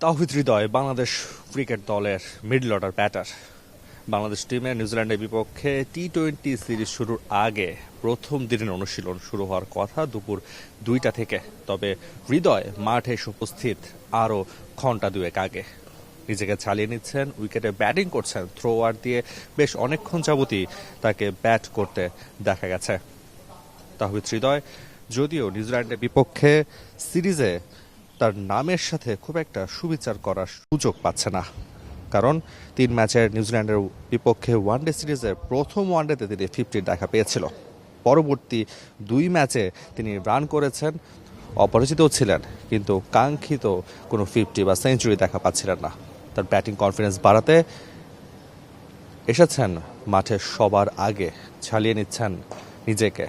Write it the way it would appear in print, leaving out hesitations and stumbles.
Towhid Hridoy Bangladesh cricket দলের middle order batter. Bangladesh টিমে নিউজিল্যান্ডের বিপক্ষে টি-20 সিরিজ শুরুর আগে প্রথম দিনের অনুশীলন শুরু হওয়ার কথা দুপুর 2টা থেকে। তবে হৃদয় মাঠে এসে উপস্থিত আরও ঘন্টা দুয়েক আগে। নিজেকে চালিয়ে নিচ্ছেন, উইকেটে ব্যাটিং করছেন, থ্রোয়ার দিয়ে বেশ অনেকক্ষণ যাবতই তাকে ব্যাট করতে দেখা গেছে। তাওহিদ হৃদয় যদিও নিউজিল্যান্ডের বিপক্ষে সিরিজে তার নামের সাথে খুব একটা সুবিচার করার সুযোগ পাচ্ছে না, কারণ 3 ম্যাচের নিউজিল্যান্ডের বিপক্ষে ওয়ানডে সিরিজের প্রথম ওয়ানডেতে তিনি 50 দেখা পেয়েছিল। পরবর্তী 2 ম্যাচে তিনি রান করেছেন, অপরাজিতও ছিলেন, কিন্তু কাঙ্ক্ষিত কোনো 50 বা সেঞ্চুরি দেখা পাচ্ছিলেন না। তার ব্যাটিং কনফিডেন্স বাড়াতে এসেছেন মাঠে সবার আগে, ছালিয়ে নিচ্ছেন নিজেকে।